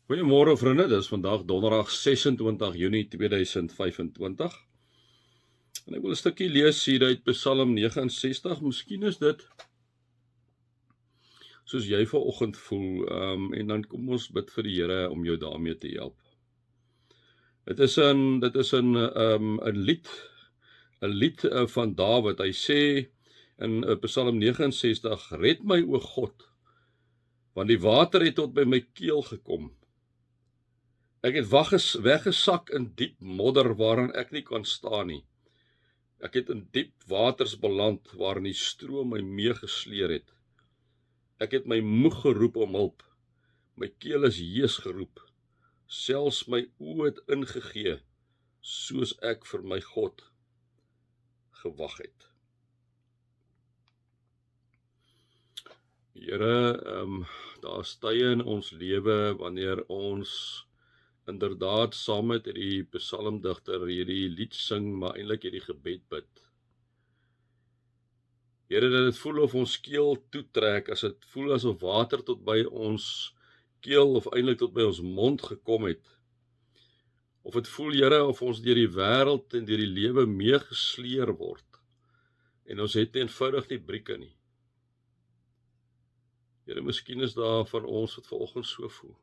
Goeiemôre vriende, dis vandag donderdag 26 Junie 2025. En ek wil 'n stukkie lees hier uit Psalm 69. Miskien is dit soos jy vanoggend voel, en dan kom ons bid vir die Here om jou daarmee te help. Dit is 'n lied van Dawid. Hy sê in Psalm 69: Red my, o God, want die water het tot by my keel gekom. Ek het weggesak in diep modder waarin ek nie kan staan nie. Ek het in diep waters beland waarin die stroom my meegesleer het. Ek het my moeg geroep om hulp. My keel is hees geroep. Selfs my oë het ingegee, soos ek vir my God gewag het. Here, daar's tye in ons lewe wanneer ons inderdaad saam met hierdie psalmdigter hierdie lied sing, maar eintlik hierdie gebed bid. Here, dat dit voel of ons keel toetrek, as dit voel asof water tot by ons keel of eintlik tot by ons mond gekom het. Of dit voel, Here, of ons deur die wêreld en deur die lewe meegesleer word en ons het eenvoudig nie brieke nie. Here, miskien is daar van ons wat vanoggend so voel.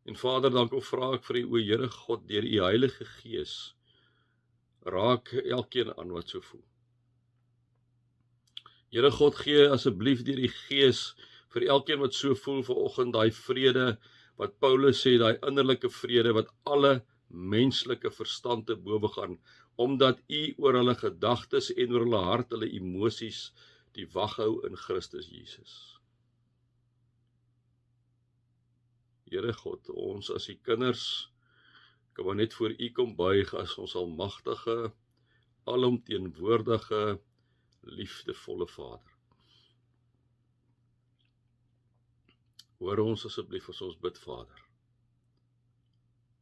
En Vader, dan kom vra ek vir U, o Here God, deur U Heilige Gees, raak elkeen aan wat so voel. Here God, gee asseblief deur die Gees vir elkeen wat so voel vanoggend daai vrede wat Paulus sê, daai innerlike vrede wat alle menslike verstand te bowe gaan, omdat U oor hulle gedagtes en oor hulle hart, hulle emosies die wag hou in Christus Jesus. Here God, ons as U kinders kan maar net voor U kom buig as ons almagtige, alomteenwoordige, liefdevolle Vader. Hoor ons asseblief as ons bid, Vader.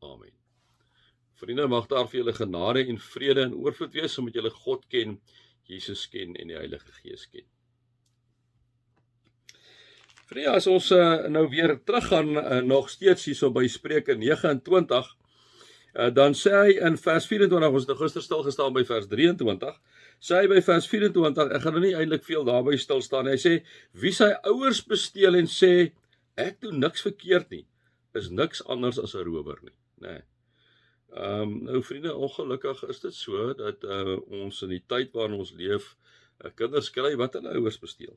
Amen. Vriende, mag daar vir julle genade en vrede en oorvloed wees, omdat julle God ken, Jesus ken en die Heilige Gees ken. Vriende, as ons nou weer teruggaan, nog steeds hierso by Spreuke 29, dan sê hy in vers 24, ons het nou gister stilgestaan by vers 23, sê hy by vers 24, ek gaan nou nie eintlik veel daarby stil staan, hy sê, wie sy ouers besteel en sê, ek doen niks verkeerd nie, is niks anders as 'n rower nie, nee. Nou vriende, ongelukkig is dit so, dat ons in die tyd waarin ons leef, kinders kry wat hulle ouers besteel.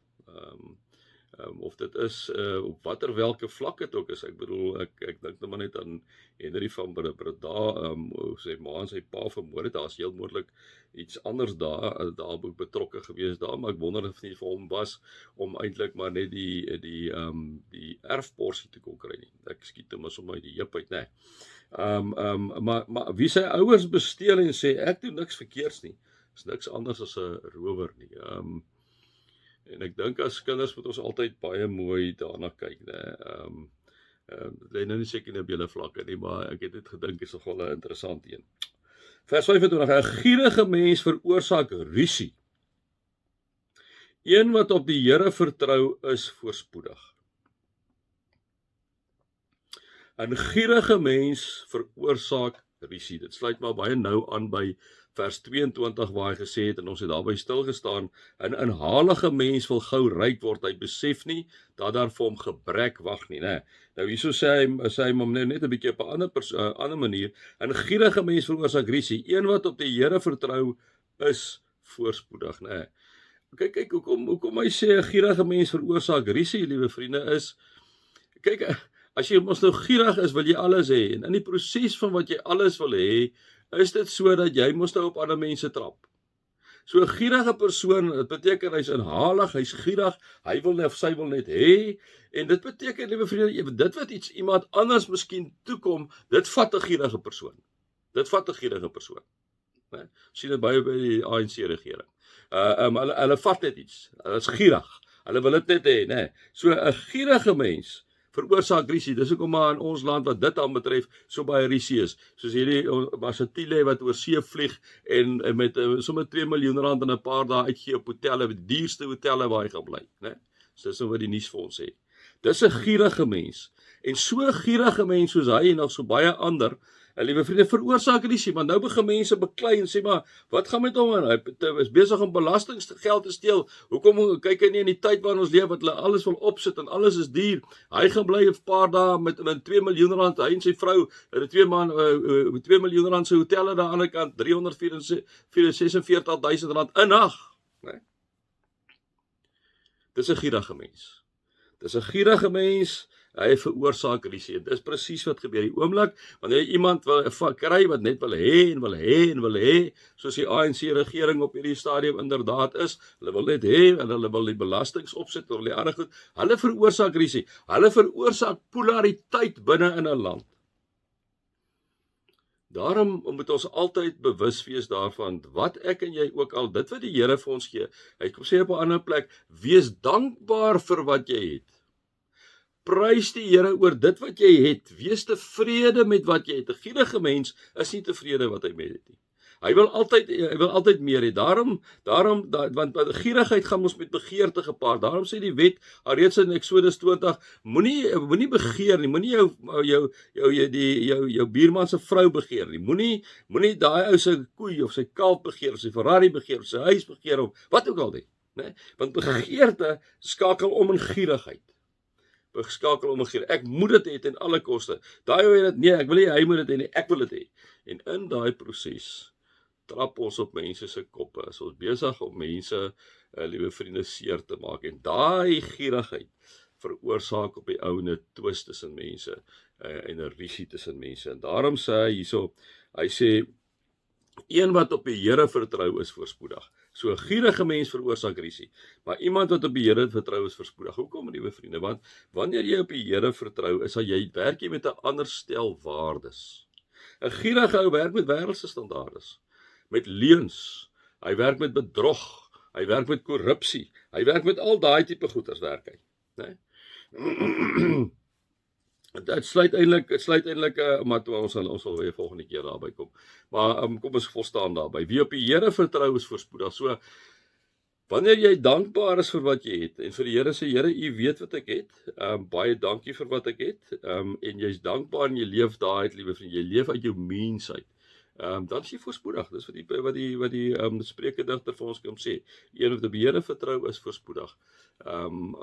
Of dit is op watter welke vlak het ook is. Ek bedoel, ek dink nou maar net aan Henry van Breda, sy ma en sy pa vermoor het, daar is heel moontlik iets anders daar ook betrokke gewees daar, maar ek wonder of nie vir hom was om eintlik maar net die erfporsie te kon kry nie. Ek skiet hom sommer uit die heup uit, nee. Maar wie sy ouers besteel en sê, ek doen niks verkeerds nie, is niks anders as 'n rower nie. En ek dink as kinders moet ons altyd baie mooi daarna kyk, né? Dit lê nou nie seker nie op julle vlakke nie, maar ek het dit gedink is nogal 'n interessant een. Vers 25, 'n gierige mens veroorsaak rusie. Een wat op die Here vertrou is voorspoedig. 'n gierige mens veroorsaak rusie. Dit sluit maar baie nou aan by vers 22 waar hy gesê het, en ons het daarby stilgestaan, 'n inhalige mens wil gou ryk word, hy besef nie dat daar vir hom gebrek wag nie, né? Nou hierso sê hy hom net 'n bietjie op 'n ander manier, 'n gierige mens veroorsaak rusie, een wat op die Here vertrou is voorspoedig, né? Kyk, hoekom hy sê 'n gierige mens veroorsaak rusie, liewe vriende, is, kyk, as jy mos nou gierig is, wil jy alles hê, en in die proses van wat jy alles wil hê, is dit so dat jy mos nou op ander mense trap. So 'n gierige persoon, dit beteken hy's inhalig, hy's gierig, hy wil net of sy wil net hê, en dit beteken, liewe vriende, dit wat iemand anders miskien toekom, dit vat 'n gierige persoon. Dit vat 'n gierige persoon. Né? Sien dit baie by die ANC regering. Hulle vat net iets. Hulle is gierig. Hulle wil dit net hê, né? So 'n gierige mens veroorsaak rusie. Dis hoekom maar in ons land wat dit aan betref so baie rusie is. Soos hierdie Masatile wat oor see vlieg en met sommer 2 miljoen rand in 'n paar dae uitgee op hotelle, die duurste hotelle waar hy gaan bly, né? So dis wat die nuus vir ons sê. Dis 'n gierige mens. En so gierige mense soos hy en nog so baie ander, liewe vriende, veroorsaak risie, want nou begin mense beklei en sê maar, wat gaan met hom aan? Hy is besig om belastinggeld te steel. Hoekom kyk hy nie in die tyd waarin ons leef wat hulle alles wil opsit en alles is duur? Hy gaan bly 'n paar dae met 2 miljoen rand, hy en sy vrou, 2 miljoen rand se hotel aan die ander kant, 346.000 rand 'n nag, né? Dis 'n gierige mens. Dis 'n gierige mens. Hy veroorsaak risie. Dis presies wat gebeur. Die oomblik wanneer jy iemand wil kry wat net wil hê en wil hê en wil hê, soos die ANC regering op hierdie stadium inderdaad is, hulle wil net hê en hulle wil die belastings opsit oor die ander goed. Hulle veroorsaak risie. Hulle veroorsaak polariteit binne in 'n land. Daarom moet ons altyd bewus wees daarvan wat ek en jy ook al dit wat die Here vir ons gee. Hy kom sê op 'n ander plek, wees dankbaar vir wat jy het. Prys die Here oor dit wat jy het. Wees tevrede met wat jy het. 'n Gierige mens is nie tevrede wat hy met het nie. Hy wil altyd meer hê. Want gierigheid gaan ons met begeerte gepaard. Daarom sê die wet alreeds in Eksodus 20, moenie begeer nie. Moenie jou buurman se vrou begeer nie. Moenie daai ou se koei of sy kalf begeer of sy Ferrari begeer of sy huis begeer of wat ook al nie, né? Want begeerte skakel om in gierigheid. Ek moet dit hê ten alle koste. Daai ou het dit, nee, ek wil nie hy moet dit hê nie, ek wil dit hê. En in daai proses trap ons op mense se koppe. As ons besig om mense, liewe vriende, seer te maak. En daai gierigheid veroorsaak op die ouene twis tussen mense en 'n risie tussen mense. En daarom sê hy hierso, hy sê een wat op die Here vertrou is voorspoedig. So 'n gierige mens veroorsaak risie, maar iemand wat op die Here vertrou is voorspoedig. Hoekom, liewe vriende? Want wanneer jy op die Here vertrou, is jy werk jy met 'n ander stel waardes. 'n Gierige ou werk met wêreldse standaardes, met leuns. Hy werk met bedrog, hy werk met korrupsie, hy werk met al daai tipe goeders werk hy, né? Dit sluit eintlik maar ons sal weer volgende keer daarby kom. Maar kom ons volstaan daarby. Wie op die Here vertrou is voorspoedig. So wanneer jy dankbaar is vir wat jy het en vir die Here sê, Here, U weet wat ek het. Baie dankie vir wat ek het. En jy's dankbaar en jy leef daaruit, liewe vriend. Jy leef uit jou mens uit. Dan is jy voorspoedig. Dis wat die Spreukedigter vir ons kom sê. Een wat op die Here vertrou is voorspoedig.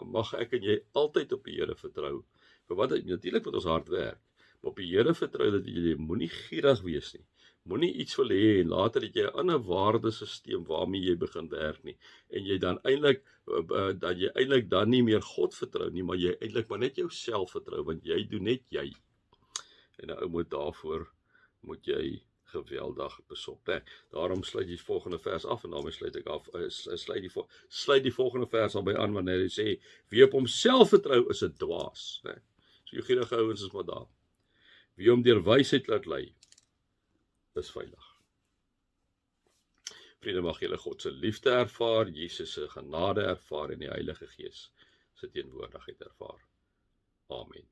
Mag ek en jy altyd op die Here vertrou. Vir wat natuurlik wat ons hard werk, maar op die Here vertrou dat jy moenie gierig wees nie. Moenie iets wil hê en later het jy 'n ander waardesisteem waarmee jy begin werk nie. En jy dan eintlik dan nie meer God vertrou nie, maar jy eintlik maar net jouself vertrou, want jy doen net jy. En nou moet daarvoor moet jy geweldig besop. Daarom sluit die volgende vers af en daarmee sluit ek af. Sluit die volgende vers albei aan wanneer hy sê wie op homself vertrou is 'n dwaas, né? So jou gierige ouens is maar daar. Wie hom deur wysheid laat lei, is veilig. Vriende, mag julle God se liefde ervaar, Jesus se genade ervaar en die Heilige Gees se teenwoordigheid ervaar. Amen.